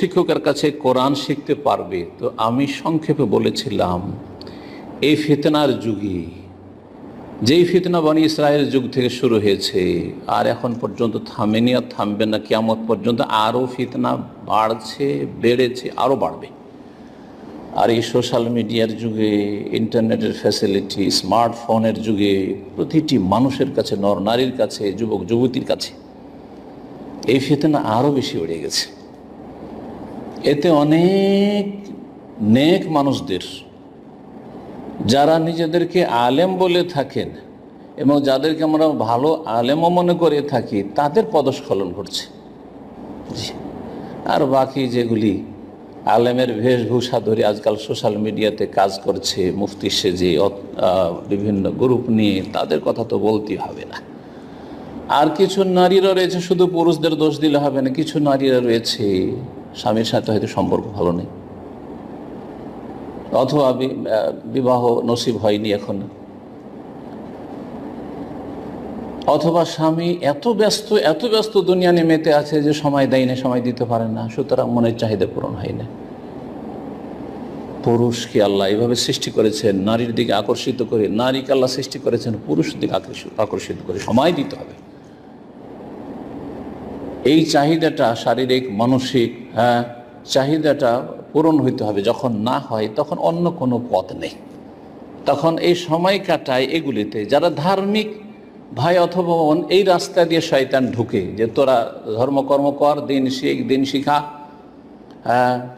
শিক্ষকের কাছে কোরআন শিখতে পারবে। তো আমি সংক্ষেপে বলেছিলাম, এই ফিতনার যুগে, যেই ফিতনা বনি ইসরায়েল যুগ থেকে শুরু হয়েছে আর এখন পর্যন্ত থামেনি, আর থামবে না, কিয়ামত পর্যন্ত আরও ফিতনা বাড়ছে, বেড়েছে, আরও বাড়বে। আর এই সোশ্যাল মিডিয়ার যুগে, ইন্টারনেটের ফ্যাসিলিটি, স্মার্টফোনের যুগে প্রতিটি মানুষের কাছে, নর নারীর কাছে, যুবক যুবতীর কাছে এই ফিতনা আরও বেশি বেড়ে গেছে। এতে অনেক নেক মানুষদের, যারা নিজেদেরকে আলেম বলে থাকেন এবং যাদেরকে আমরা ভালো আলেমও মনে করে থাকি, তাদের পদস্খলন ঘটছে। আর বাকি যেগুলি আলেমের বেশভূষা ধরে আজকাল সোশ্যাল মিডিয়াতে কাজ করছে, মুফতি সেজে বিভিন্ন গ্রুপ নিয়ে, তাদের কথা তো বলতেই হবে না। আর কিছু নারীরা রয়েছে, শুধু পুরুষদের দোষ দিলে হবে না, কিছু নারীরা রয়েছে স্বামীর সাথে হয়তো সম্পর্ক ভালো নেই, অথবা বিবাহ নসিব হয়নি এখন, অথবা স্বামী এত ব্যস্ত দুনিয়া নিয়ে মেতে আছে যে সময় দেয় না, সময় দিতে পারে না, সুতরাং মনের চাহিদা পূরণ হয় না। পুরুষকে আল্লাহ এভাবে সৃষ্টি করেছেন নারীর দিকে আকর্ষিত করে, নারীকে আল্লাহ সৃষ্টি করেছেন পুরুষের দিকে আকর্ষিত করে, সময় দিতে হবে। এই চাহিদাটা শারীরিক মানসিক চাহিদাটা পূরণ হইতে হবে। যখন না হয় তখন অন্য কোনো পথ নেই, তখন এই সময় কাটায় এগুলিতে। যারা ধার্মিক ভাই অথবা বোন, এই রাস্তা দিয়ে শয়তান ঢুকে যে তোরা ধর্মকর্ম কর, দিন শিখা,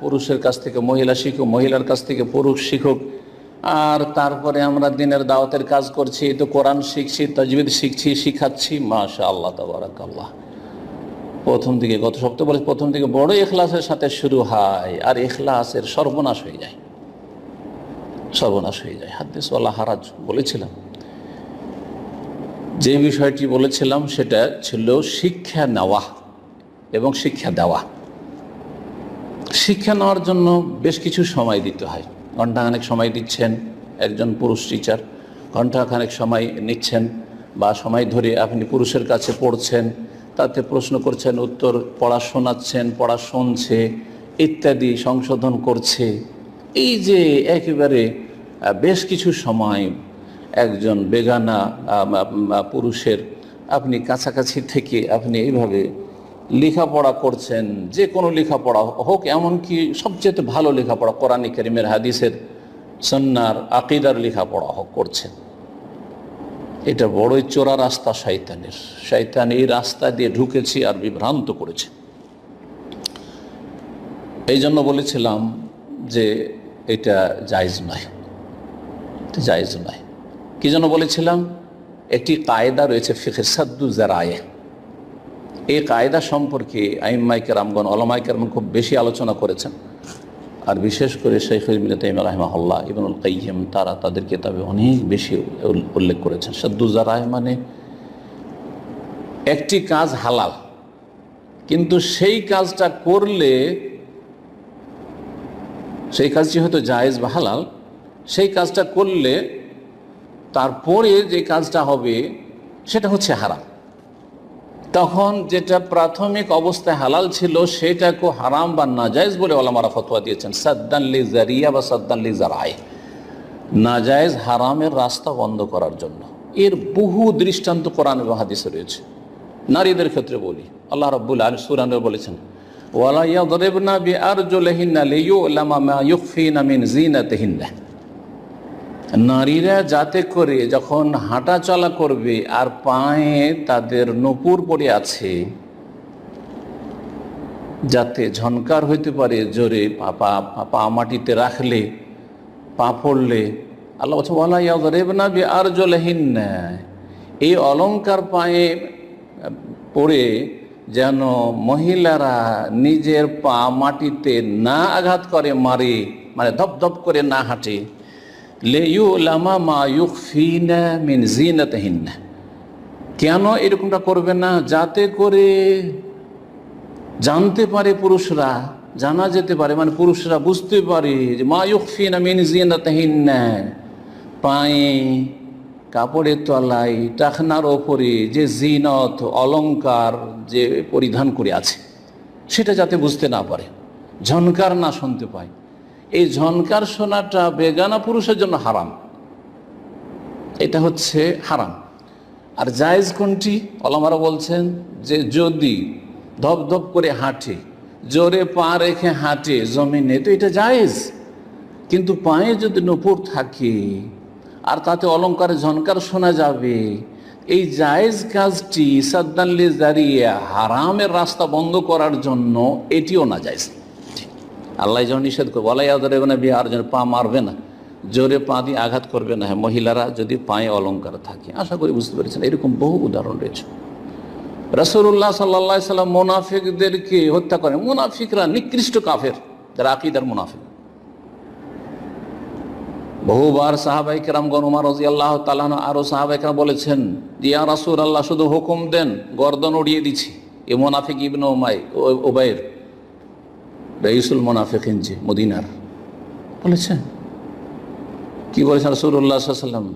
পুরুষের কাছ থেকে মহিলা শিখুক, মহিলার কাছ থেকে পুরুষ শিখুক, আর তারপরে আমরা দিনের দাওয়াতের কাজ করছি, তো কোরআন শিখছি, তাজবিদ শিখছি, শিখাচ্ছি, মাশাআল্লাহ তাবারাকাল্লাহ। প্রথম দিকে, গত সপ্তাহে বলেছি, প্রথম দিকে বড় ইখলাসের সাথে শুরু হয়, আর ইখলাসের সর্বনাশ হয়ে যায়। হাদিস ওয়ালা হারাজ বলেছিলাম। যে বিষয়টি বলেছিলাম সেটা ছিল শিক্ষা নেওয়া এবং শিক্ষা দেওয়া। শিক্ষা নেওয়ার জন্য বেশ কিছু সময় দিতে হয়। ঘণ্টাখানেক সময় দিচ্ছেন একজন পুরুষ টিচার, ঘণ্টাখানেক সময় নিচ্ছেন, বা সময় ধরে আপনি পুরুষের কাছে পড়ছেন, তাতে প্রশ্ন করছেন, উত্তর পড়া শোনাচ্ছেন, পড়া শুনছে ইত্যাদি, সংশোধন করছে। এই যে একেবারে বেশ কিছু সময় একজন বেগানা পুরুষের আপনি কাছাকাছি থেকে আপনি এইভাবে লেখাপড়া করছেন, যে কোনো লেখাপড়া হোক, এমনকি সবচেয়ে ভালো লেখাপড়া কোরআন কারীমের, হাদিসের, সুন্নাহর, আকীদার লেখাপড়া হোক করছেন। এটা বড়ই চোরা রাস্তা শয়তানের। শয়তান এই রাস্তা দিয়ে ঢুকেছে আর বিভ্রান্ত করেছে। এই জন্য বলেছিলাম যে এটা জায়েজ নয়, কি জন্য বলেছিলাম? একটি কায়দা রয়েছে ফিকহে সাদ্দু যারায়ে। এই কায়দা সম্পর্কে আইম্মায়ে কেরামগণ, উলামায়ে কেরামগণ খুব বেশি আলোচনা করেছেন, আর বিশেষ করে শাইখ ইবনে তাইমিয়া রাহিমাহুল্লাহ, ইবনুল কাইয়্যিম, তারা তাদের কিতাবে অনেক বেশি উল্লেখ করেছেন। সাদ্দু যারায়ে মানে একটি কাজ হালাল, কিন্তু সেই কাজটা করলে, সেই কাজটি হয়তো জায়েজ বা হালাল, সেই কাজটা করলে তারপরে যে কাজটা হবে সেটা হচ্ছে হারাম। তখন যেটা প্রাথমিক অবস্থায় হালাল ছিল সেটাকে হারাম বা নাজায়েজ বলে ওলামারা ফতোয়া দিয়েছেন। সাদ্দান লি জারিয়া বা সাদ্দান লি যারায়ে, নাজায়েজ হারামের রাস্তা বন্ধ করার জন্য। এর বহু দৃষ্টান্ত কোরআন এবং হাদিসে রয়েছে। নারীদের ক্ষেত্রে বলি, আল্লাহ রাব্বুল আলামিন সূরা নূরে বলেছেন, ওয়ালা ইয়াদরিবনা বিআরজুলিহিন্না লিয়ুলামা মা ইউখফিনা মিন যিনাতিহিন্না। নারীরা যাতে করে যখন হাঁটা চলা করবে আর পায়ে তাদের নূপুর পড়ে আছে, যাতে ঝনকার হইতে পারে জোরে, পা মাটিতে রাখলে, পা পড়লে, আল্লাহ বলছে ওয়ালা ইয়াদরিবনা বিআরজুলিহিন্না, এই অলংকার পায়ে পড়ে যেন মহিলারা নিজের পা মাটিতে না আঘাত করে, মানে ধপধপ করে না হাঁটে। লিয়ুলামা মা ইউখফিনা মিন যিনাতিহিন্না, কেন এরকমটা করবে না? যাতে করে জানতে পারে পুরুষরা, জানা যেতে পারে, মানে পুরুষরা বুঝতে পারে যে মা ইউখফিনা মিন যিনাতিহিন্না, পায়ে, কাপড়ের তলায়, টাকনার ওপরে যে জিনত, অলংকার যে পরিধান করে আছে, সেটা যাতে বুঝতে না পারে। ঝনকার না শুনতে পায়, এই ঝনকার শোনাটা বেগানা পুরুষের জন্য হারাম, এটা হচ্ছে হারাম। আর জায়েজ কোনটি? ওলামারা বলছেন যে যদি ধপ করে হাঁটে, জোরে পা রেখে হাঁটে জমিনে, তো এটা জায়েজ। কিন্তু পায়ে যদি নূপুর থাকে আর তাতে অলঙ্কারে ঝনকার শোনা যাবে, এই জায়েজ কাজটি সাদ্দানলি জারিয়া, হারামের রাস্তা বন্ধ করার জন্য, এটিও না জায়েজ। আল্লাহ যখন নিষেধ করবে, বলাই আদরে না বিহার যেন পা মারবে না, জোরে পা দিয়ে আঘাত করবে না, হ্যাঁ, মহিলারা যদি পায়ে অলঙ্কার থাকে। আশা করি বুঝতে পেরেছেন, এরকম বহু উদাহরণ রয়েছে। রাসূলুল্লাহ সাল্লাল্লাহু আলাইহি সাল্লাম মুনাফিকদেরকে হত্যা করেন। মুনাফিকরা নিকৃষ্ট কাফের, যারা আকীদার মুনাফিক। বহুবার সাহাবায়ে কেরামগণ, ওমর রাদিয়াল্লাহু তাআলা আরও সাহাবায়ে কেরাম বলেছেন, ইয়া রাসূলুল্লাহ, শুধু হুকুম দেন, গর্দন উড়িয়ে দিচ্ছি এ মুনাফিক ইবনে উবাইর, রাইসুল মুনাফিকিন, যে মদিনার, বলেছেন। কি বলেছেন রাসূলুল্লাহ সাল্লাল্লাহু আলাইহি ওয়াসাল্লাম?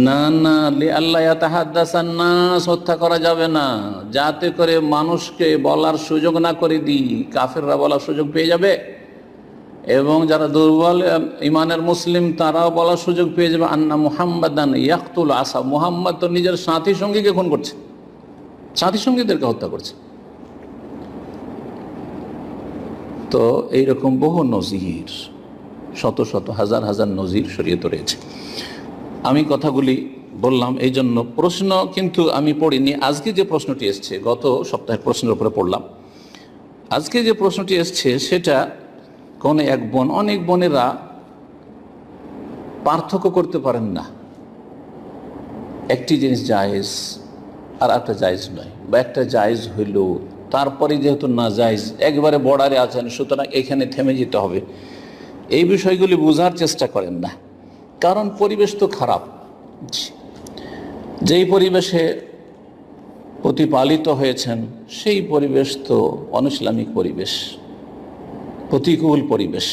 না না, লিআল্লা ইয়াতাহাদ্দাসান নাস, হত্যা করা যাবে না, যাতে করে মানুষকে বলার সুযোগ না করে দিই, কাফেররা বলার সুযোগ পেয়ে যাবে, এবং যারা দুর্বল ইমানের মুসলিম তারাও বলার সুযোগ পেয়ে যাবে, আন্না মুহাম্মাদান ইয়াকতুল আসা, মুহাম্মদ তো নিজের সাথী সঙ্গীকে খুন করছে, সাথী সঙ্গীদেরকে হত্যা করছে। তো এইরকম বহু নজির, শত শত হাজার হাজার নজির শরীয়তে রয়েছে। আমি কথাগুলি বললাম এই জন্য, প্রশ্ন কিন্তু আমি পড়িনি। আজকে যে প্রশ্নটি এসছে, গত সপ্তাহের প্রশ্নের উপরে পড়লাম। আজকে যে প্রশ্নটি এসছে সেটা কোন এক বোন, অনেক বোনেরা পার্থক্য করতে পারেন না, একটি জিনিস জায়েজ আর একটা জায়েজ নয়, বা একটা জায়েজ হইল তারপরে যেহেতু না জায়েজ, একবারে বর্ডারে আছেন, সুতরাং এখানে থেমে যেতে হবে, এই বিষয়গুলি বোঝার চেষ্টা করেন না। কারণ পরিবেশ তো খারাপ, যেই পরিবেশে প্রতিপালিত হয়েছেন সেই পরিবেশ তো অনইসলামিক পরিবেশ, প্রতিকূল পরিবেশ।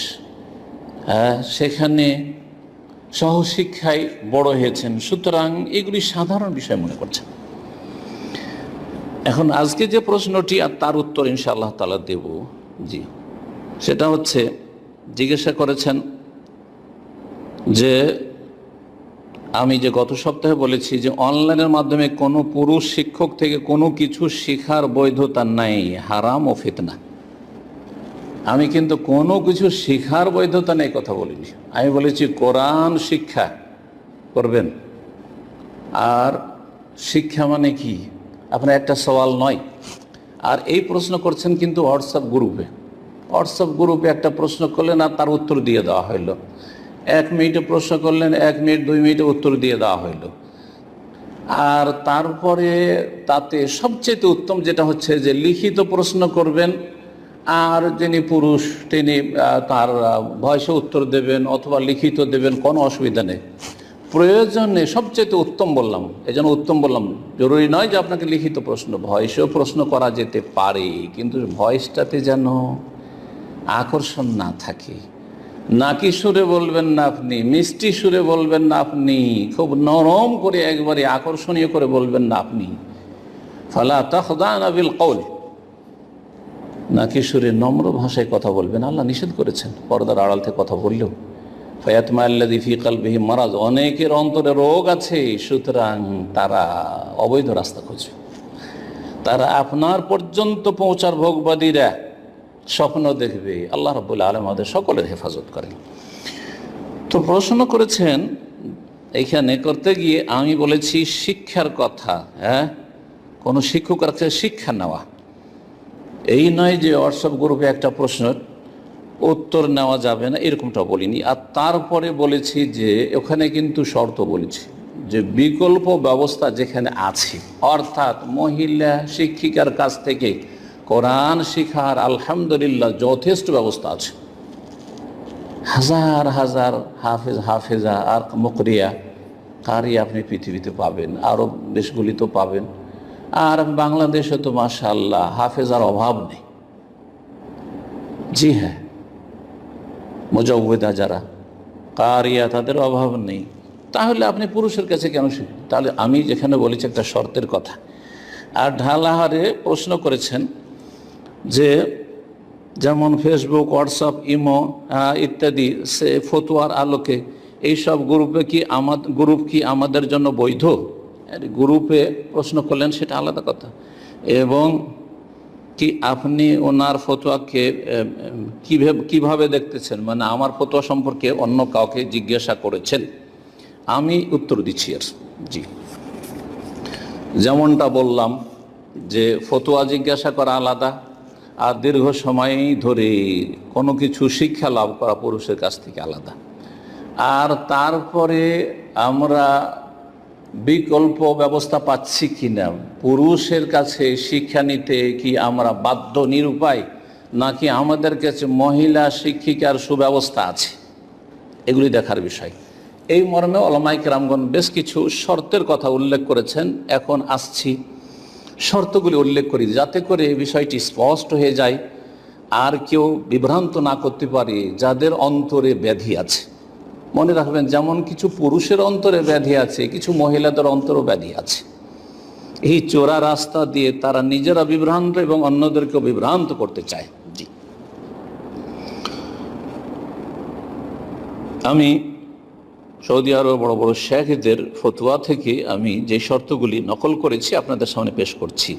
হ্যাঁ, সেখানে সহশিক্ষায় বড় হয়েছেন, সুতরাং এগুলি সাধারণ বিষয় মনে করছেন। এখন আজকে যে প্রশ্নটি আর তার উত্তর ইনশাআল্লাহ তাআলা দেব, জি, সেটা হচ্ছে, জিজ্ঞাসা করেছেন যে আমি যে গত সপ্তাহে বলেছি যে অনলাইনের মাধ্যমে কোনো পুরুষ শিক্ষক থেকে কোনো কিছু শেখার বৈধতা নাই, হারাম ও ফিতনা। আমি কিন্তু কোনো কিছু শেখার বৈধতা নেই কথা বলিনি, আমি বলেছি কোরআন শিক্ষা করবেন। আর শিক্ষা মানে কি আপনার একটা সওয়াল নয়। আর এই প্রশ্ন করছেন কিন্তু হোয়াটসঅ্যাপ গ্রুপে একটা প্রশ্ন করলেন আর তার উত্তর দিয়ে দেওয়া হইল, 1 মিনিটে প্রশ্ন করলেন, 1 মিনিট 2 মিনিটে উত্তর দিয়ে দেওয়া হইল। আর তারপরে তাতে সবচেয়ে উত্তম যেটা হচ্ছে যে লিখিত প্রশ্ন করবেন, আর যিনি পুরুষ তিনি তার ভয়েসে উত্তর দেবেন অথবা লিখিত দেবেন, কোনো অসুবিধা নেই। প্রয়োজনে সবচেয়ে উত্তম বললাম, এই জন্য উত্তম বললাম, জরুরি নয় যে আপনাকে লিখিত প্রশ্ন, ভয়েসেও প্রশ্ন করা যেতে পারে, কিন্তু ভয়েসটাতে যেন আকর্ষণ না থাকে। নাকি সুরে বলবেন না আপনি, মিষ্টি সুরে বলবেন না আপনি, খুব নরম করে একবারে আকর্ষণীয় করে বলবেন না আপনি। ফালা তাখদানা বিল কওল, নাকি সুরে নম্র ভাষায় কথা বলবেন। আল্লাহ নিষেধ করেছেন পর্দার আড়াল থেকে কথা বললেও। ফায়াতমা আল্লাযী ফী কলবিহি মারাজ, অনেকের অন্তরে রোগ আছে, সুতরাং তারা অবৈধ রাস্তা খুঁজবে, তারা আপনার পর্যন্ত পৌঁছার ভোগবাদীরা স্বপ্ন দেখবে। আল্লাহ রাব্বুল আলামিন আমাদের সকলের হেফাজত করেন। তো প্রশ্ন করেছেন, এইখানে করতে গিয়ে আমি বলেছি শিক্ষার কথা, হ্যাঁ, কোনো শিক্ষকের কাছে শিক্ষা নেওয়া, এই নয় যে হোয়াটসঅ্যাপ গ্রুপে একটা প্রশ্নের উত্তর নেওয়া যাবে না, এরকমটা বলিনি। আর তারপরে বলেছি যে ওখানে কিন্তু শর্ত বলেছি যে বিকল্প ব্যবস্থা যেখানে আছে, অর্থাৎ মহিলা শিক্ষিকার কাছ থেকে কোরআন শিখার আলহামদুলিল্লাহ যথেষ্ট ব্যবস্থা আছে। হাজার হাজার হাফেজা আর মুকরিয়া কারি আপনি পৃথিবীতে পাবেন, আরব দেশগুলিতেও পাবেন। আর বাংলাদেশে তো মাশাআল্লাহ হাফেজার অভাব নেই। জি হ্যাঁ, মুজাওয়েদা যারা কারিয়া তাদের অভাব নেই। তাহলে আপনি পুরুষের কাছে কেন শিখবেন? তাহলে আমি যেখানে বলেছি একটা শর্তের কথা। আর ঢালাহারে প্রশ্ন করেছেন যে যেমন ফেসবুক, হোয়াটসঅ্যাপ, ইমো ইত্যাদি, সে ফতোয়ার আলোকে এইসব গ্রুপ কি আমাদের জন্য বৈধ? গ্রুপে প্রশ্ন করলেন সেটা আলাদা কথা, এবং কি আপনি ওনার ফতোয়াকে কিভাবে দেখতেছেন, মানে আমার ফতোয়া সম্পর্কে অন্য কাউকে জিজ্ঞাসা করেছেন? আমি উত্তর দিচ্ছি আর জি, যেমনটা বললাম যে ফতোয়া জিজ্ঞাসা করা আলাদা, আর দীর্ঘ সময় ধরে কোনো কিছু শিক্ষা লাভ করা পুরুষের কাছ থেকে আলাদা। আর তারপরে আমরা বিকল্প ব্যবস্থা পাচ্ছি কিনা, পুরুষের কাছে শিক্ষা নিতে কি আমরা বাধ্য নিরুপায়, নাকি আমাদের কাছে মহিলা শিক্ষিকার সুব্যবস্থা আছে, এগুলি দেখার বিষয়। এই মর্মে উলামায়ে কেরামগণ বেশ কিছু শর্তের কথা উল্লেখ করেছেন। এখন আসছি শর্তগুলি উল্লেখ করি, যাতে করে এই বিষয়টি স্পষ্ট হয়ে যায় আর কেউ বিভ্রান্ত না করতে পারে যাদের অন্তরে ব্যাধি আছে। মনে রাখবেন, যেমন কিছু পুরুষের অন্তরে ব্যাধি আছে, কিছু মহিলাদের অন্তরও ব্যাধি আছে। এই চোরা রাস্তা দিয়ে তারা নিজেরা বিভ্রান্ত এবং অন্যদেরকেও বিভ্রান্ত করতে চায়। জি, আমি সৌদি আরব বড় বড় শেখদের ফতোয়া থেকে আমি যে শর্তগুলি নকল করেছি আপনাদের সামনে পেশ করছি।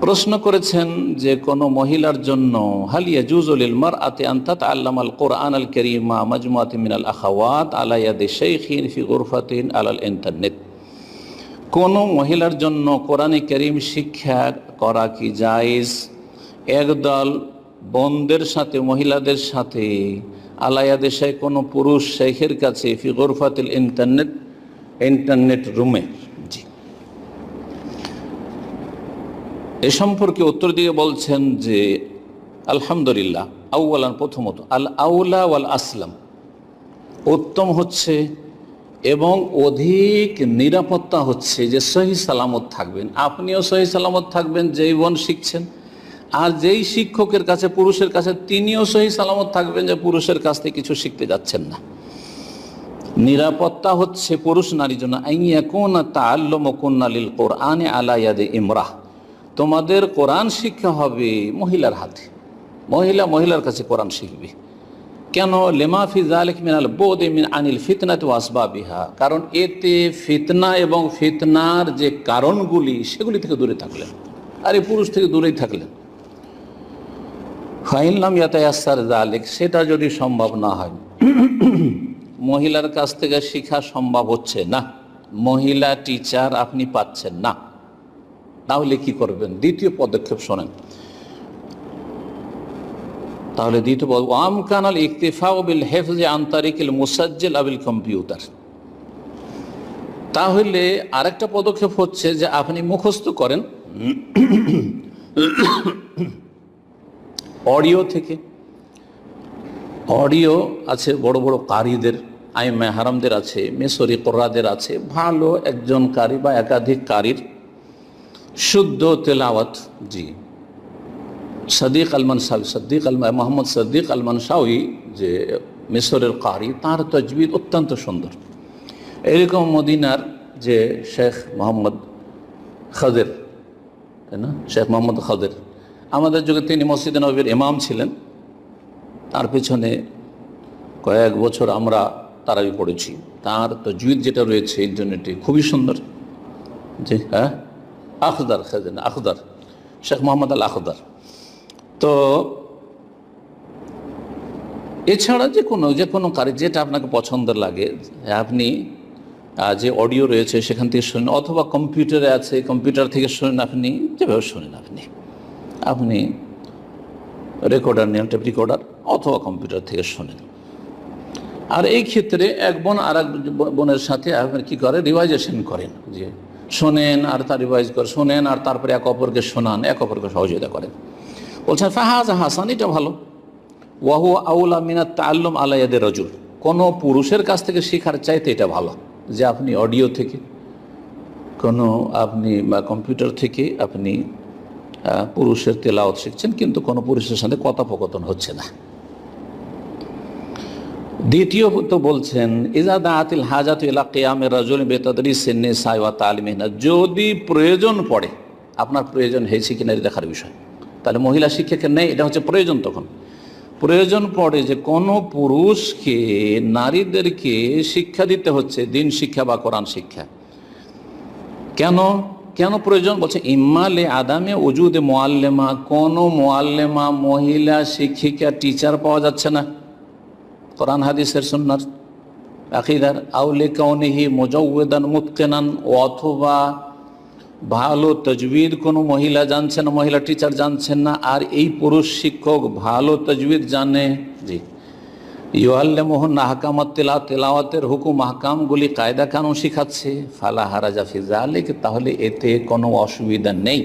প্রশ্ন করেছেন যে কোনো মহিলার জন্য হাল ইয়াজুজু লিল মারআতি আন তাতাআল্লামা আল কুরআন আল কারীমা মাজমুআতিন মিনাল আখাওয়াত আলা ইয়াদি শাইখিন ফি গুরফাতিন আলাল ইন্টারনেট, কোনো মহিলার জন্য কোরআনে কারীম শিক্ষা করা কি জায়েজ একদল বোনদের সাথে, মহিলাদের সাথে, আলা ইয়াদি শাইখ কোনো পুরুষ শেখের কাছে, ফি গুরফাতিল ইন্টারনেট রুমে? জি, এ সম্পর্কে উত্তর দিয়ে বলছেন যে আলহামদুলিল্লাহ, আউয়ালান, প্রথমত আল আউলা ওয়াল আসলাম, উত্তম হচ্ছে এবং অধিক নিরাপত্তা হচ্ছে যে সহি সালামত থাকবেন, আপনিও সহি সালামত থাকবেন যেই বোন শিখছেন, আর যেই শিক্ষকের কাছে, পুরুষের কাছে, তিনিও সহি সালামত থাকবেন যে পুরুষের কাছ থেকে কিছু শিখতে যাচ্ছেন না। নিরাপত্তা হচ্ছে পুরুষ নারীর জন্য আইয়াকুনা তাআল্লুমু কুন্না লিল কুরআনি আলা ইয়াদি ইমরাহ, তোমাদের কোরআন শিক্ষা হবে মহিলার হাতে, মহিলার কাছে কোরআন শিখবে। কেন? লিমা ফি যালিক মিনাল বুদি মিন আনিল ফিতনাতি ওয়া আসবাবিহা, কারণ এতে ফিতনা এবং ফিতনার যে কারণগুলি সেগুলি থেকে দূরে থাকলেন, আর এই পুরুষ থেকে দূরেই থাকলেন। ফাইন লাম ইয়াতায়াসসার যালিক, সেটা যদি সম্ভব না হয়, মহিলার কাছ থেকে শিক্ষা সম্ভব হচ্ছে না, মহিলা টিচার আপনি পাচ্ছেন না, তাহলে কি করবেন? দ্বিতীয় পদক্ষেপ শোনেন। তাহলে দ্বিতীয় আমকানাল ইকতিফাউ বিল হিফজি আন তারিকিল মুসাজ্জিল আবিল কম্পিউটার, তাহলে আরেকটা পদক্ষেপ হচ্ছে যে আপনি মুখস্থ করেন অডিও থেকে। অডিও আছে বড় বড় কারিদের, আইমে হারামদের আছে, মিশরি কোরআদের আছে, ভালো একজন কারি বা একাধিক কারির শুদ্ধ তেলাওয়াত। জি, মোহাম্মদ সদ্দিক আল মানশাউই যে মিশরের কারি, তার তাজবিদ অত্যন্ত সুন্দর। এরকম মদিনার যে শেখ মোহাম্মদ খাদের, তাই না, শেখ মোহাম্মদ খাদের, আমাদের যুগে তিনি মসজিদে নববীর ইমাম ছিলেন, তার পেছনে কয়েক বছর আমরা তারাবি পড়েছি। তার তাজবিদ যেটা রয়েছে ইন্টারনেটে খুবই সুন্দর। জি হ্যাঁ, আখদার খাদেন, আখদার, শেখ মোহাম্মদ আল আখদার। তো এছাড়া যে কোনো কারি যেটা আপনাকে পছন্দের লাগে, আপনি যে অডিও রয়েছে সেখান থেকে শুনেন, অথবা কম্পিউটারে আছে, কম্পিউটার থেকে শুনেন, আপনি যেভাবে শুনেন, আপনি রেকর্ডার নেন, টেপ রেকর্ডার, অথবা কম্পিউটার থেকে শোনেন। আর এই ক্ষেত্রে এক বোন আর এক বোনের সাথে আপনি কী করে, রিভাইজেশন করেন, যে শোনেন আর তার রিভাইজ করে, শোনেন আর তারপরে এক অপরকে শোনান, এক অপরকে সহযোগিতা করেন। বলছেন ফাহাজ হাসান, এটা ভালো। ওয়াহু আউলা মিনাত তাআল্লুম আলা ইয়াদি রাজুল, কোনো পুরুষের কাছ থেকে শেখার চাইতে এটা ভালো যে আপনি অডিও থেকে, আপনি কম্পিউটার থেকে আপনি পুরুষের তেলাওয়াত শিখছেন, কিন্তু কোনো পুরুষের সাথে কথোপকথন হচ্ছে না। দ্বিতীয়ত বলছেন ইজা দাআতিল হাজাতু ইলা কিয়ামির রাজুল বিতাদরিসিন নিসা ওয়া তালিমিহিন, যদি প্রয়োজন পড়ে, আপনার প্রয়োজন হয়েছে কিনা দেখার বিষয়, তাহলে মহিলা শিক্ষকের নেই, এটা হচ্ছে প্রয়োজন। তখন প্রয়োজন পড়ে যে কোনো পুরুষকে নারীদেরকে শিক্ষা দিতে হচ্ছে, দিন শিক্ষা বা কোরআন শিক্ষা। কেন কেন প্রয়োজন? বলছে ইম্মালে আদামে ওজুদে মোয়াল্লেমা, কোনো মোয়াল্লেমা মহিলা শিক্ষিকা টিচার পাওয়া যাচ্ছে না কোরআন হাদিসের সুন্নার আকীদার, আউলে কাউনিহি মুজাওয়িদান মুতকিনান, অথবা ভালো তাজবিদ কোনো মহিলা জানছেন না, মহিলা টিচার জানছেন না, আর এই পুরুষ শিক্ষক ভালো তাজবিদ জানে, জি, ইউআল্লিমুহুন্না আহকামাত তেলাওয়াতের হুকুম আহকামগুলি কায়দা কানুন শিখাচ্ছে, ফালা হারাজা ফি যালিক, তাহলে এতে কোনো অসুবিধা নেই।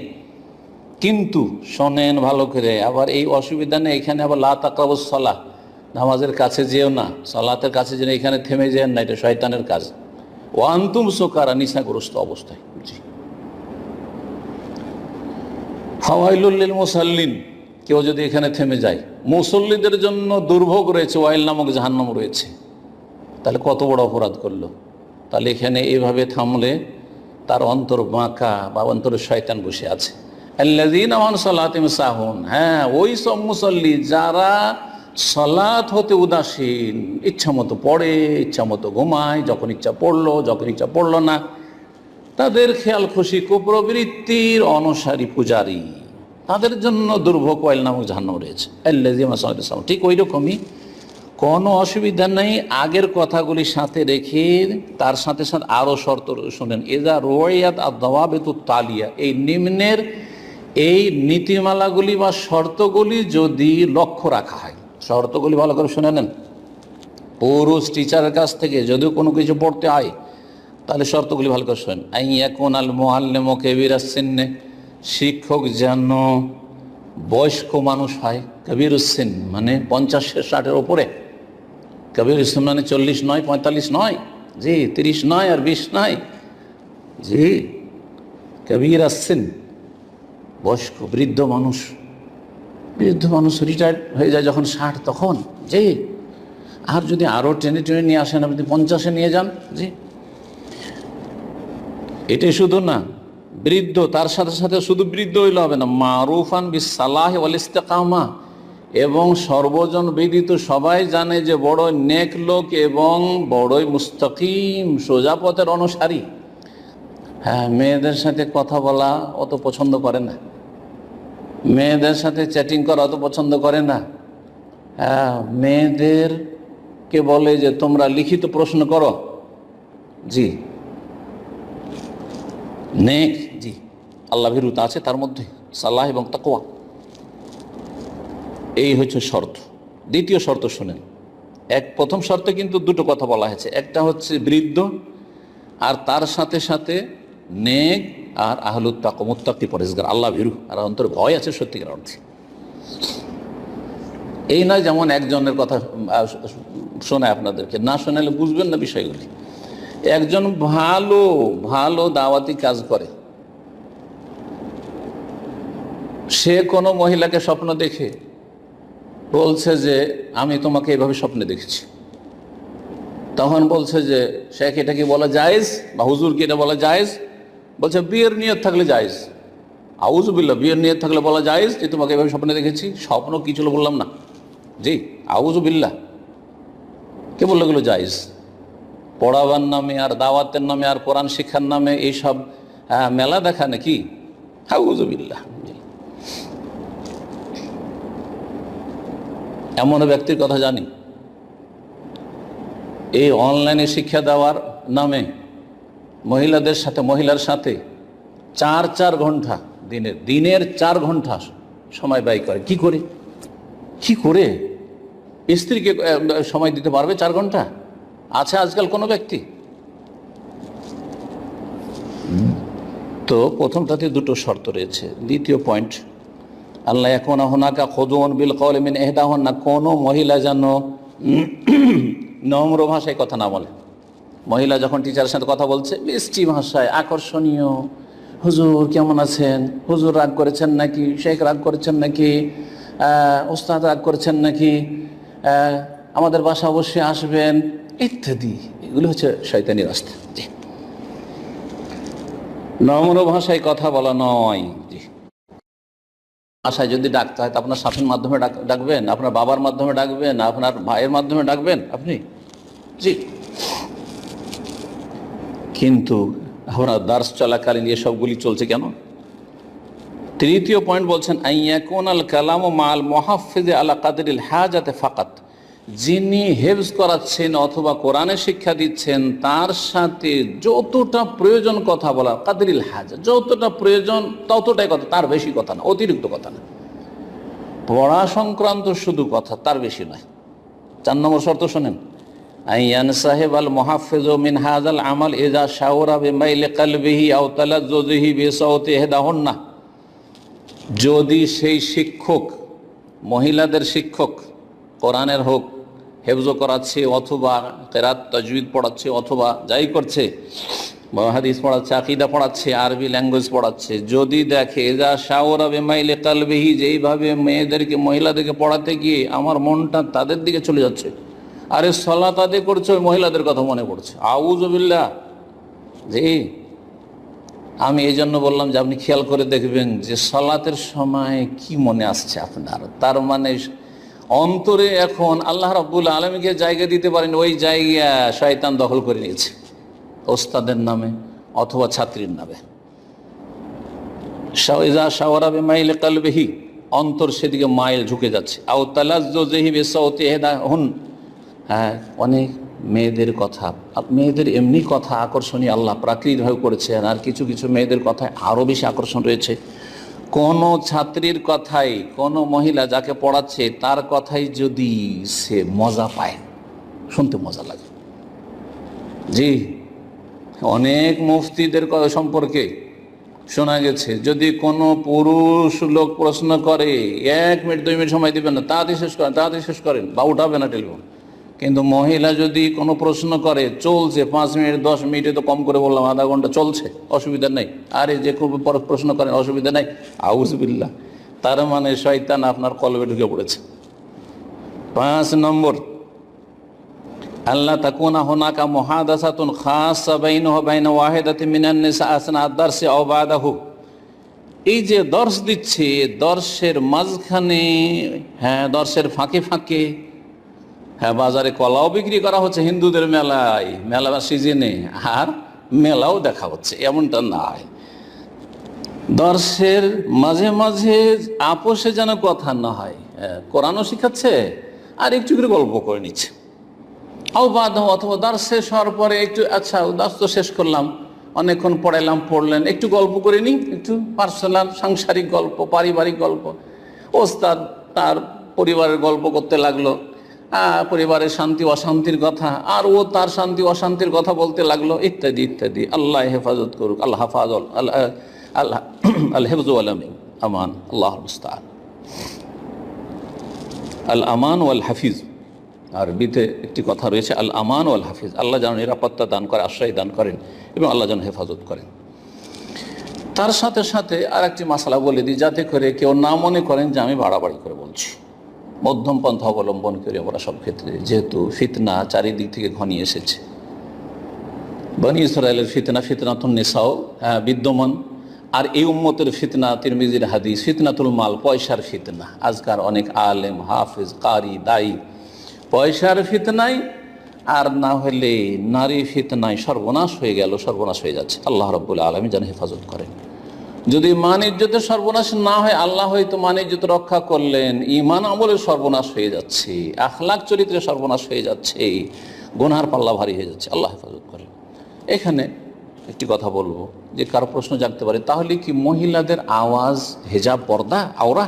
কিন্তু শোনেন ভালো করে, আবার এই অসুবিধা নেই এখানে আবার লা তাকরাবুস সালাহ, নামাজের কাছে যেও না, সালাতের কাছে যেন এখানে থেমে যেন না, এটা শয়তানের কাজ। ওয়া আনতুম সুকারা, নেশাগ্রস্ত অবস্থায়। জি, ফাওয়াইলুল লিল মুসাল্লিন, কেউ যদি এখানে থেমে যায়, মুসল্লিদের জন্য দুর্ভোগ রয়েছে, ওয়াইল নামক জাহান্নাম রয়েছে। তাহলে কত বড় অপরাধ করলো। তাহলে এখানে এইভাবে থামলে তার অন্তর বাঁকা বা অন্তরে শয়তান বসে আছে। আল্লাযীনা আন সালাতিহিম সাহুন, হ্যাঁ ওই সব মুসল্লি যারা সালাত হতে উদাসীন, ইচ্ছা মতো পড়ে, ইচ্ছা মতো ঘুমায়, যখন ইচ্ছা পড়লো, যখন ইচ্ছা পড়লো না, তাদের খেয়াল খুশি কুপ্রবৃত্তির অনুসারী পূজারী, তাদের জন্য দুর্ভোগ ওয়াইল নামক জাহান্নাম রয়েছে। আল্লাযীনা সালাতুহুম, ঠিক ওই রকমই কোনো অসুবিধা নেই। আগের কথাগুলির সাথে রেখে তার সাথে সাথে আরও শর্ত শোনেন। এজা রুয়াইয়াত আদ-দাওয়াবিতুত তালিয়া, এই নিম্নের এই নীতিমালাগুলি বা শর্তগুলি যদি লক্ষ্য রাখা হয়, শর্তগুলি ভালো করে শুনে নেন। পুরুষ টিচারের কাছ থেকে যদিও কোনো কিছু পড়তে হয়, তাহলে শর্তগুলি ভালো করে শোনেন। আইয়াকুন আল মুআল্লিমু কাবীরাস সিন্নে, শিক্ষক যেন বয়স্ক মানুষ হয়। কবিরুস সিন মানে 50-60-এর ওপরে। কবিরুস সিন মানে 40 নয়, 45 নয়, জি, 30 নয় আর 20 নয়, জি, কবিরাস সিন বয়স্ক, বৃদ্ধ মানুষ। বৃদ্ধ মানুষ রিটায়ার্ড হয়ে যায় যখন 60, তখন, জি। আর যদি আরও টেনে টেনে নিয়ে আসেন, আপনি 50-এ নিয়ে যান, জি। এটাই শুধু না, বৃদ্ধ, তার সাথে সাথে শুধু বৃদ্ধ হইলে হবে না, মারুফান বিস সালাহ ওয়াল ইস্তেকামা, এবং সর্বজন বিদিত, সবাই জানে যে বড় নেক লোক এবং বড়ই মুস্তাকিম, সোজা পথের অনুসারী। হ্যাঁ, মেয়েদের সাথে কথা বলা অত পছন্দ করে না, মেয়েদের সাথে চ্যাটিং করা অত পছন্দ করে না। হ্যাঁ, মেয়েদেরকে বলে যে তোমরা লিখিত প্রশ্ন করো, জি, নেক, জি, আল্লাহ ভীরুতা আছে তার মধ্যে, সালাহ এবং তাকওয়া, এই হচ্ছে শর্ত। দ্বিতীয় শর্ত শুনেন। প্রথম শর্তে কিন্তু দুটো কথা বলা হয়েছে, একটা হচ্ছে বৃদ্ধ, আর তার সাথে সাথে নেক আর আহলুত তাকওয়া, মুত্তাকি, পরেজগার, আল্লাহ ভীরু, আর অন্তরে ভয় আছে সত্যিকার অর্থে। এই নয় যেমন একজনের কথা শোনায় আপনাদেরকে, না শোনালে বুঝবেন না বিষয়গুলি। একজন ভালো ভালো দাওয়াতি কাজ করে, সে কোনো মহিলাকে স্বপ্ন দেখে বলছে যে আমি তোমাকে এইভাবে স্বপ্নে দেখেছি, তখন বলছে যে শেখ এটা কি বলা জায়েজ, বা হুজুর কি এটা বলা জায়েজ? বলছে বিয়ের নিয়ত থাকলে জায়েজ। আউযুবিল্লাহ, বিয়ের নিয়ত থাকলে বলা জায়েজ যে তোমাকে এইভাবে স্বপ্নে দেখেছি? স্বপ্ন কি ছিল বললাম না, জি, আউযুবিল্লাহ, কে বললো এগুলো জায়েজ? পড়াবার নামে আর দাওয়াতের নামে আর কোরআন শিক্ষার নামে এইসব মেলা দেখা নাকি? আউযুবিল্লাহ। এমন ব্যক্তির কথা জানি, এই অনলাইনে শিক্ষা দেওয়ার নামে মহিলাদের সাথে, মহিলার সাথে 4 ঘন্টা দিনের 4 ঘন্টা সময় ব্যয় করে। কি করে স্ত্রীকে সময় দিতে পারবে 4 ঘন্টা? আছে আজকাল কোনো ব্যক্তি? তো প্রথমটাতে দুটো শর্ত রয়েছে। দ্বিতীয় পয়েন্ট, আল্লাহ এখন হুনাকা খুদুন বিল কওলি মিন ইহদাহুন্না, কোনো মহিলা যেন নম্র ভাষায় কথা না বলে। মহিলা যখন টিচারের সাথে কথা বলছে মিষ্টি ভাষায়, আকর্ষণীয়, হুজুর কেমন আছেন, হুজুর রাগ করেছেন নাকি, শেখ রাগ করেছেন নাকি, ওস্তাদ রাগ করেছেন নাকি, আমাদের বাসা অবশ্যই আসবেন, ইত্যাদি, এগুলো হচ্ছে শয়তানি রাস্তা। জি, নম্র ভাষায় কথা বলা নয়। জি। বাসায় যদি ডাকতে হয় তা আপনার সাথীর মাধ্যমে ডাকবেন, আপনার বাবার মাধ্যমে ডাকবেন, আপনার ভাইয়ের মাধ্যমে ডাকবেন আপনি? জি। কিন্তু আমরা দার্স চলাকালীন এসবগুলি চলছে কেন? তৃতীয় পয়েন্ট বলছেন, আইয়াকুন আল কালাম মাল মুহাফফিজ আলা কাদরিল হাজাতে ফাকাত, যিনি হেফজ করাচ্ছেন অথবা কোরআনে শিক্ষা দিচ্ছেন তার সাথে যতটা প্রয়োজন কথা বলা, কাদরিল হাজা, যতটা প্রয়োজন ততটাই কথা, তার বেশি কথা না, অতিরিক্ত কথা না। পড়া সংক্রান্ত শুধু কথা, তার বেশি নয়। 4 নম্বর শর্ত শোনেন, আইয়ান সাহেব আল মুহাফফিজ মিন হাযাল আমাল ইযা শাওরা বিমাইল কলবিহি আও তালাজ্জুজিহি বিসাউতি ইহদাহুন্না, যদি সেই শিক্ষক, মহিলাদের শিক্ষক, কোরআনের হোক, হেফজ করাচ্ছে অথবা কেরাত তাজউইদ পড়াচ্ছে অথবা যাই করছে, হাদিস পড়াচ্ছে, আকীদা পড়াচ্ছে, আরবি ল্যাঙ্গুয়েজ পড়াচ্ছে, যদি দেখে যা শাওরা বিমাইল কলবিহি, যেইভাবে মেয়েদেরকে মহিলাদেরকে পড়াতে গিয়ে আমার মনটা তাদের দিকে চলে যাচ্ছে, আরে সালাত আদায় করছে ওই মহিলাদের কথা মনে পড়ছে, আউযু বিল্লাহ। জি, আমি এই জন্য বললাম যে আপনি খেয়াল করে দেখবেন যে সালাতের সময় কি মনে আসছে আপনার, তার মানে অন্তরে এখন আল্লাহ রাব্বুল আলামিনকে জায়গা দিতে পারেন, ওই জায়গা শয়তান দখল করে নিয়েছে ওস্তাদের নামে অথবা ছাত্রীর নামে। ইযা শাওরা বিমাইল কলবিহি, অন্তর সেদিকে মাইল ঝুঁকে যাচ্ছে, আও তালাজ্জুজিহি বিসাউতি ইহদাহুন, হ্যাঁ, অনেক মেয়েদের কথা, মেয়েদের এমনি কথা আকর্ষণীয় আল্লাহ প্রাকৃতিকভাবে করেছেন, আর কিছু কিছু মেয়েদের কথায় আরও বেশি আকর্ষণ রয়েছে। কোনো ছাত্রীর কথাই, কোনো মহিলা যাকে পড়াচ্ছে তার কথাই যদি সে মজা পায়, শুনতে মজা লাগে। জি, অনেক মুফতিদের সম্পর্কে শোনা গেছে, যদি কোনো পুরুষ লোক প্রশ্ন করে 1 মিনিট 2 মিনিট সময় দিবেন না, তাড়াতাড়ি শেষ করেন বা উঠাবে না টেলিফোন। কিন্তু মহিলা যদি কোনো প্রশ্ন করে, চলছে 5 মিনিট 10 মিনিটে তো কম করে বললাম, আধা ঘন্টা চলছে, অসুবিধা নেই, আরে যে খুব প্রশ্ন করেন অসুবিধা নেই, আউযু বিল্লাহ, তার মানে শয়তান আপনার কলবে ঢুকে পড়েছে। 5 নম্বর, আল্লাহ তাকুনা হুনাকা মুহাদাসাতুন খাসসা বাইনাহু ওয়া বাইনা ওয়াহিদাতিন মিনান নিসা আসনা আদ-দারসি আও বাদাহু, এই যে দর্শ দিচ্ছে, দর্শের মাঝখানে, হ্যাঁ, দর্শের ফাঁকে ফাঁকে, হ্যাঁ, বাজারে কলাও বিক্রি করা হচ্ছে হিন্দুদের মেলায়, মেলা সিজনে, আর মেলাও দেখা হচ্ছে, এমনটা নয়। দর্শের মাঝে মাঝে আপোষে যেন কথা না হয়, কোরআনও শিখাচ্ছে আর একটু করে গল্প করে নিচ্ছে, অথবা দার্স শেষ হওয়ার পরে একটু, আচ্ছা দার্স তো শেষ করলাম, অনেকক্ষণ পড়াইলাম, পড়লেন, একটু গল্প করে নিই, একটু পার্সোনাল সাংসারিক গল্প, পারিবারিক গল্প, ওস্তাদ তার পরিবারের গল্প করতে লাগলো, পরিবারের শান্তি অশান্তির কথা, আর ও তার শান্তি অশান্তির কথা বলতে লাগলো, ইত্যাদি ইত্যাদি। আল্লাহ হেফাজত করুক, আল্লাহ হাফাজ, আল্লাহ আল হেফজু আল আমান, আল্লাহ মুস্তাআন, আল আমান ওয়াল হাফিজ। আরবিতে একটি কথা রয়েছে, আল আমান ওয়াল হাফিজ, আল্লাহ যেন নিরাপত্তা দান করে, আশ্রয় দান করেন, এবং আল্লাহ যেন হেফাজত করেন। তার সাথে সাথে আর একটি মাসালা বলে দিই, যাতে করে কেউ না মনে করেন যে আমি বাড়াবাড়ি করে বলছি। মধ্যম পন্থা অবলম্বন করি আমরা সব ক্ষেত্রে, যেহেতু ফিতনা চারিদিক থেকে ঘনিয়ে এসেছে। বনী ইসরায়েলের ফিতনা, ফিতনাতুন নিসাও বিদ্যমান, আর এই উম্মতের ফিতনা, তিরমিজির হাদিস, ফিতনাতুল মাল, পয়সার ফিতনা। আজকাল অনেক আলেম, হাফেজ, কারি, দায়ী পয়সার ফিতনায়, আর না হলে নারী ফিতনায় সর্বনাশ হয়ে গেল, সর্বনাশ হয়ে যাচ্ছে। আল্লাহ রাব্বুল আলামিন যেন হেফাজত করেন। যদি মান ইজ্জতের সর্বনাশ না হয়, আল্লাহ হয়তো মান ইজ্জত রক্ষা করলেন, ঈমান আমলের সর্বনাশ হয়ে যাচ্ছে, আখলাক চরিত্রের সর্বনাশ হয়ে যাচ্ছে, গুনার পাল্লা ভারী হয়ে যাচ্ছে। আল্লাহ হেফাজত করেন। এখানে একটি কথা বলবো, যে কারো প্রশ্ন জাগতে পারে, তাহলে কি মহিলাদের আওয়াজ, হেজাব, পর্দা, আওরা?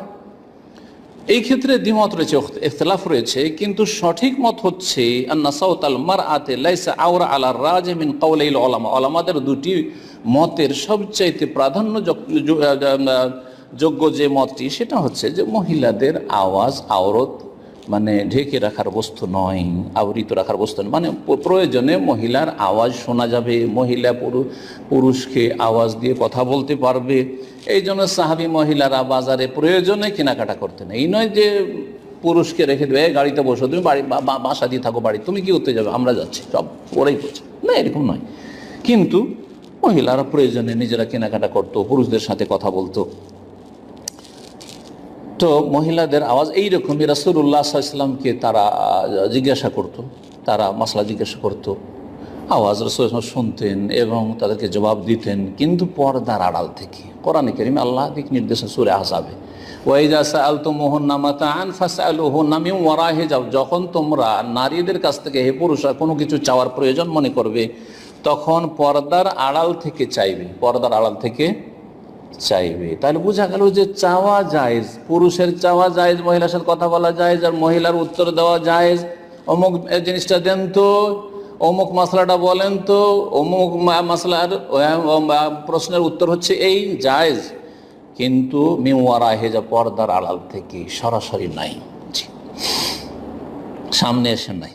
এই ক্ষেত্রে দ্বিমত রয়েছে, ইখতিলাফ রয়েছে, কিন্তু সঠিক মত হচ্ছে আন্না সাওতাল মারআতি লাইসা আওরা আলা রাজি মিন কাওলাইল উলামা। উলামাদের দুটি মতের সবচাইতে প্রাধান্য যোগ্য যে মতটি, সেটা হচ্ছে যে মহিলাদের আওয়াজ আওরত, মানে ঢেকে রাখার বস্তু নয়, আবৃত রাখার বস্তু নয়, মানে প্রয়োজনে মহিলার আওয়াজ শোনা যাবে, মহিলা পুরুষকে আওয়াজ দিয়ে কথা বলতে পারবে। এই জন্য সাহাবী মহিলারা বাজারে প্রয়োজনে কেনাকাটা করতেন। এই নয় যে পুরুষকে রেখে দেবে, গাড়িতে বসো, তুমি বাড়ি বাসা দিয়ে থাকো, বাড়ি তুমি কি করতে যাবে, আমরা যাচ্ছি, সব ওরাই করছে না, এরকম নয়। কিন্তু মহিলারা প্রয়োজনে নিজেরা কেনাকাটা করতো, পুরুষদের সাথে কথা বলতো। তো মহিলাদের আওয়াজ এইরকমই। রাসূলুল্লাহ সাল্লাল্লাহু আলাইহি ওয়াসাল্লামকে তারা জিজ্ঞাসা করত, তারা মাসলা জিজ্ঞাসা করত, আওয়াজ রাসূলুল্লাহ শুনতেন এবং তাদেরকে জবাব দিতেন, কিন্তু পর্দার আড়াল থেকে। কোরআনে কারিমে আল্লাহ দিক নির্দেশন সূরা আহজাবে, ওয়াইজা সাআলতুমুহুন্না মাতাআন ফাসআলুহুন্না মিন ওয়ারাই হিজাব, যখন তোমরা নারীদের কাছ থেকে, হে পুরুষরা, কোনো কিছু চাওয়ার প্রয়োজন মনে করবে, তখন পর্দার আড়াল থেকে চাইবে, পর্দার আড়াল থেকে চাইবে। তাহলে বোঝা গেল যে চাওয়া জায়েজ, পুরুষের চাওয়া জায়েজ, মহিলার সাথে কথা বলা জায়েজ, আর মহিলার উত্তর দেওয়া জায়েজ। অমুক জিনিসটা দেন তো, অমুক মশলাটা বলেন তো, অমুক মশলার প্রশ্নের উত্তর হচ্ছে এই, জায়েজ। কিন্তু মিওয়ারা হেজা, পর্দার আড়াল থেকে, সরাসরি নাই, সামনে এসে নাই,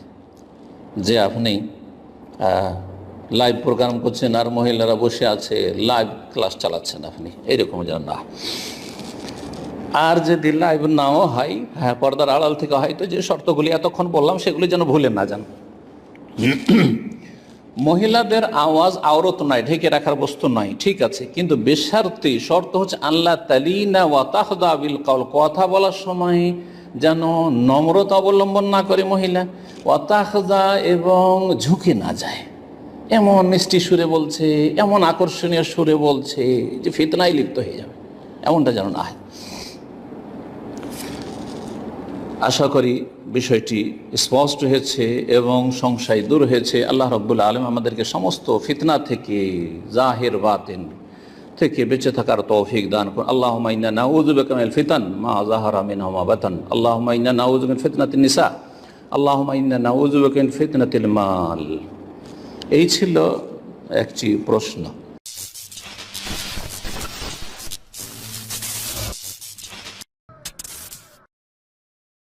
যে আপনি লাইভ প্রোগ্রাম করছেন আর মহিলারা বসে আছে, লাইভ ক্লাস চালাচ্ছেন আপনি, এইরকম যেন না। আর যদি লাইভ নাও হয়, হ্যাঁ, পর্দার আড়াল থেকে হয়তো যে শর্তগুলি এতক্ষণ বললাম সেগুলি যেন ভুলে না যান। মহিলাদের আওয়াজ আওরত নয়, ঢেকে রাখার বস্তু নয়, ঠিক আছে, কিন্তু বেশারতি শর্ত হচ্ছে আল্লাহ তালিনা ওয়া তাখদা বিল কওল, কথা বলার সময় যেন নম্রতা অবলম্বন না করে মহিলা, ওয়া তাখদা, এবং ঝুঁকে না যায়, এমন মিষ্টি সুরে বলছে, এমন আকর্ষণীয় সুরে বলছে যে ফিতনায় লিপ্ত হয়ে যাবে, এমনটা যেন না হয়। আশা করি বিষয়টি স্পষ্ট হয়েছে এবং সংশয় দূর হয়েছে। আল্লাহ রাব্বুল আলামিন আমাদেরকে সমস্ত ফিতনা থেকে, জাহির বাতিন থেকে বেঁচে থাকার তৌফিক দান করুন। আল্লাহুম্মা ইন্না নাউযু বিকা মিনাল ফিতান মা যাহারা মিনহা ওয়া মা বাতান। আল্লাহুম্মা ইন্না নাউযু মিন ফিতনাতিন নিসা। আল্লাহুম্মা ইন্না নাউযু বিকা মিন ফিতনাতিল মাল। এই ছিল একটি প্রশ্ন।